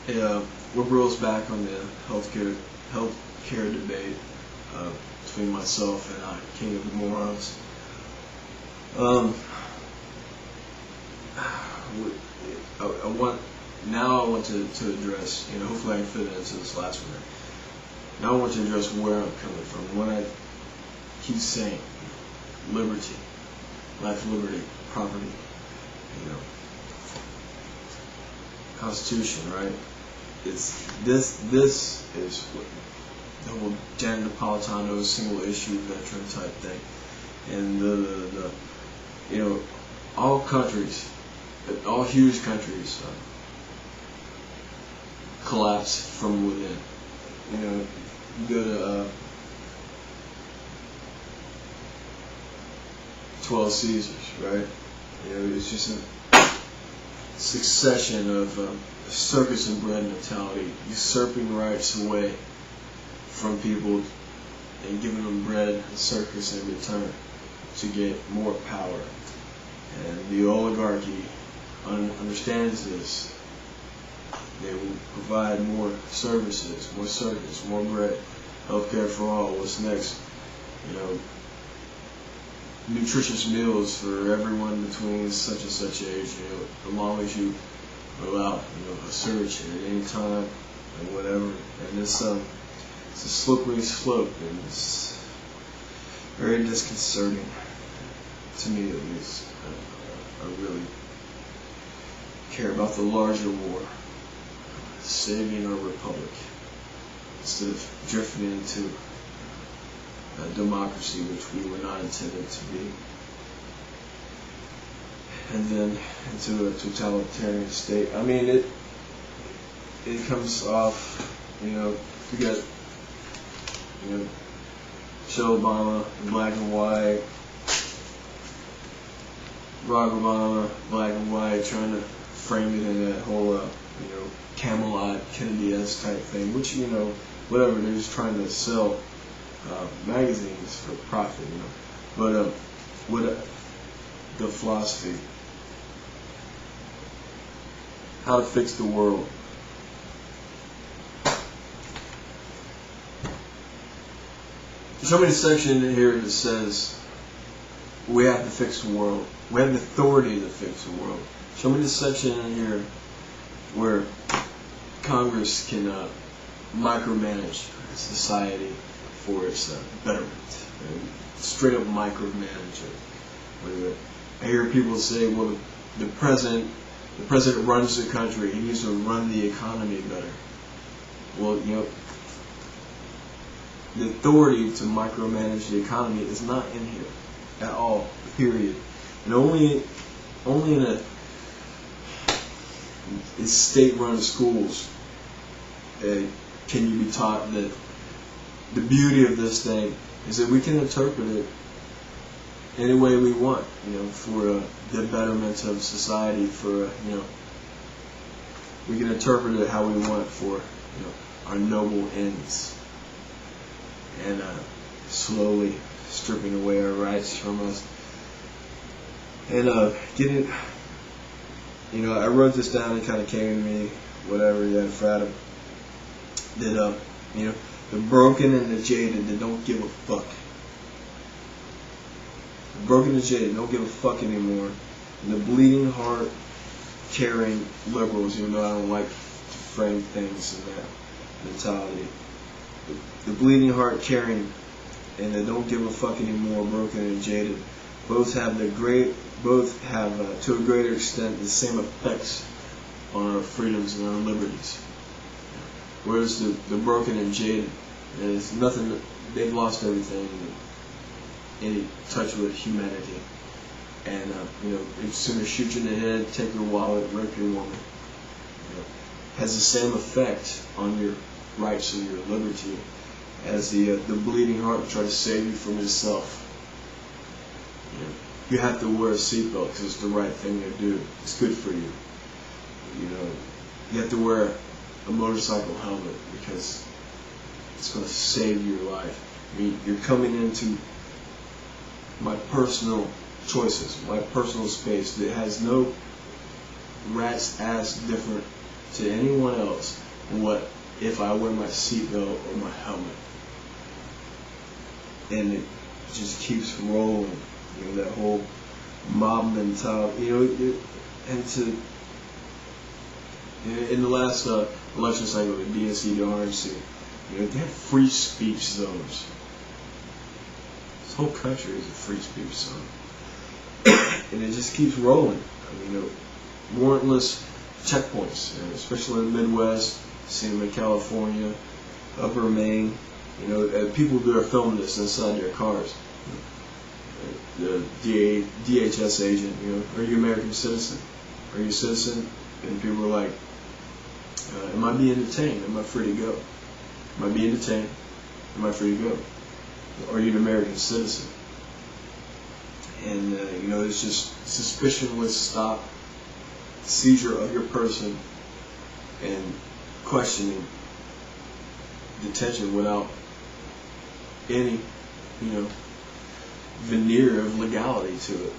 Liberals back on the healthcare debate between myself and King of the Morons. I want to address, hopefully I can fit it into this last one. Now I want to address where I'm coming from. When I keep saying liberty, life, liberty, property, Constitution, right? It's this is what the whole Jan Napolitano single issue veteran type thing, and all countries, all huge countries collapse from within. You go to 12 Caesars, right? It's just a succession of circus and bread mentality, usurping rights away from people and giving them bread and circus in return to get more power. And the oligarchy understands this. They will provide more services, more circus, more bread, healthcare for all. What's next? Nutritious meals for everyone between such and such age. As long as you allow a search at any time and whatever. And it's a slippery slope, and it's very disconcerting to me, at least. I really care about the larger war, saving our republic, instead of drifting into a democracy which we were not intended to be, and then into a totalitarian state. I mean, it comes off, you got, Michelle Obama, black and white, Barack Obama, black and white, trying to frame it in that whole, Camelot, Kennedy-esque type thing, which, whatever, they're just trying to sell magazines for profit, But what the philosophy, how to fix the world. Show me the section in here that says we have to fix the world. We have the authority to fix the world. Show me the section in here where Congress can micromanage society for its betterment, and straight up micromanage it. I hear people say, "Well, the president runs the country. He needs to run the economy better." Well, the authority to micromanage the economy is not in here at all. Period. And only in state-run schools can you be taught that the beauty of this thing is that we can interpret it any way we want, for the betterment of society, for, we can interpret it how we want for, our noble ends, and slowly stripping away our rights from us. And getting, I wrote this down, it kind of came to me, whatever, FIAT, that, the broken and the jaded that don't give a fuck. The broken and jaded don't give a fuck anymore. And the bleeding heart, caring liberals, even though I don't like to frame things in that mentality. The bleeding heart, caring, and they don't give a fuck anymore, broken and jaded, both have to a greater extent the same effects on our freedoms and our liberties. Whereas the broken and jaded, there's nothing, they've lost everything, any touch with humanity. And, they'd sooner shoot you in the head, take your wallet, rape your woman. Has the same effect on your rights and your liberty as the bleeding heart will try to save you from itself. You have to wear a seatbelt because it's the right thing to do. It's good for you. You have to wear a motorcycle helmet because it's going to save your life. I mean, you're coming into my personal choices, my personal space that has no rat's ass different to anyone else than what if I wear my seatbelt or my helmet. And it just keeps rolling, you know, that whole mob mentality, you know, and to, in the last election cycle, the DNC, the RNC, you know, they have free speech zones. This whole country is a free speech zone. And it just keeps rolling. I mean, you know, warrantless checkpoints, especially in the Midwest, seen them in California, Upper Maine. You know, people that are filming this inside their cars. The DHS agent, you know, are you an American citizen? Are you a citizen? And people are like, am I being detained? Am I free to go? Am I being detained? Am I free to go? Are you an American citizen? And, you know, it's just suspicionless stop, seizure of your person, and questioning, detention without any, you know, veneer of legality to it.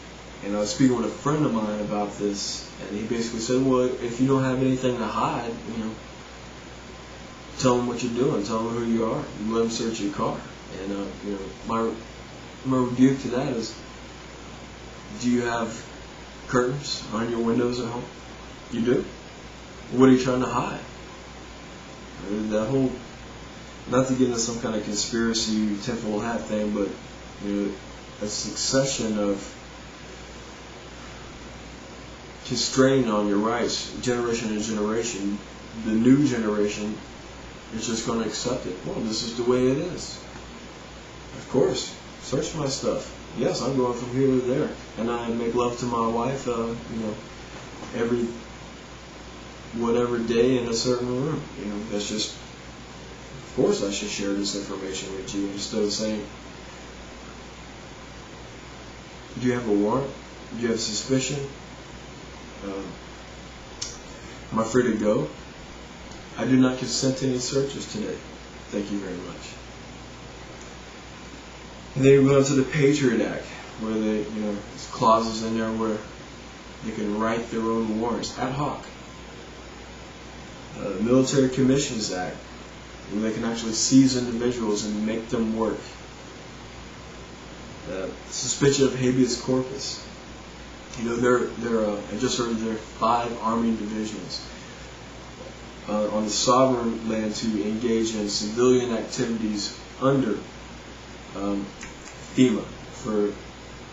And I was speaking with a friend of mine about this, and he basically said, well, if you don't have anything to hide, you know, tell them what you're doing, tell them who you are, you let them search your car. And, you know, my rebuke to that is, do you have curtains on your windows at home? You do? What are you trying to hide? That whole, not to get into some kind of conspiracy tinfoil hat thing, but, you know, a succession of constraint on your rights, generation to generation. The new generation is just going to accept it. Well, this is the way it is. Of course, search my stuff. Yes, I'm going from here to there, and I make love to my wife, you know, every whatever day in a certain room. You know, that's just, of course, I should share this information with you instead of saying, do you have a warrant? Do you have suspicion? Am I free to go? I do not consent to any searches today. Thank you very much. And then we go to the Patriot Act, where they, you know, there's clauses in there where they can write their own warrants ad hoc. The Military Commissions Act, where they can actually seize individuals and make them work. Suspension of habeas corpus. You know, I just heard there are 5 Army divisions on the sovereign land to engage in civilian activities under FEMA for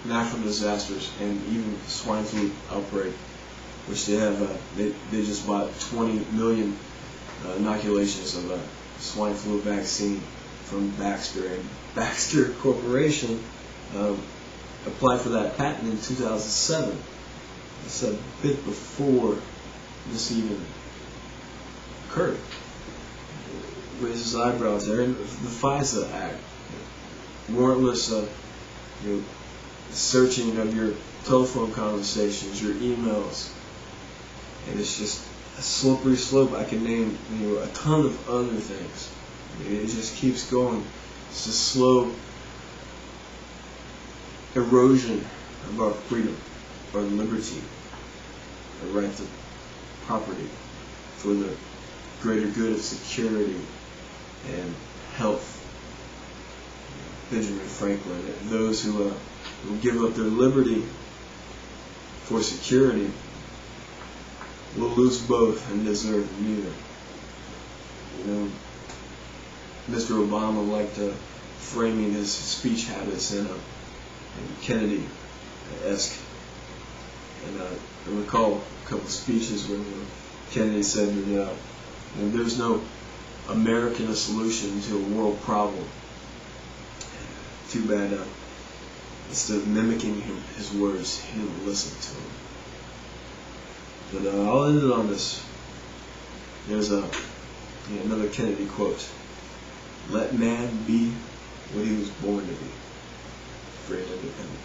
natural disasters and even swine flu outbreak, which they have. They just bought 20 million inoculations of a swine flu vaccine from Baxter, and Baxter Corporation applied for that patent in 2007. It's a bit before this even occurred. Raises eyebrows there. And the FISA Act, warrantless, you know, searching of your telephone conversations, your emails, and it's just a slippery slope. I can name, you know, a ton of other things. It just keeps going. It's a slow erosion of our freedom, our liberty, our right to property for the greater good of security and health. Benjamin Franklin, those who give up their liberty for security will lose both and deserve neither. You know, Mr. Obama liked framing his speech habits in Kennedy-esque. And I recall a couple of speeches where Kennedy said that there's no American solution to a world problem. Too bad, instead of mimicking his words, he didn't listen to them. But I'll end it on this. There's another Kennedy quote. Let man be what he was born to be. Free and independent.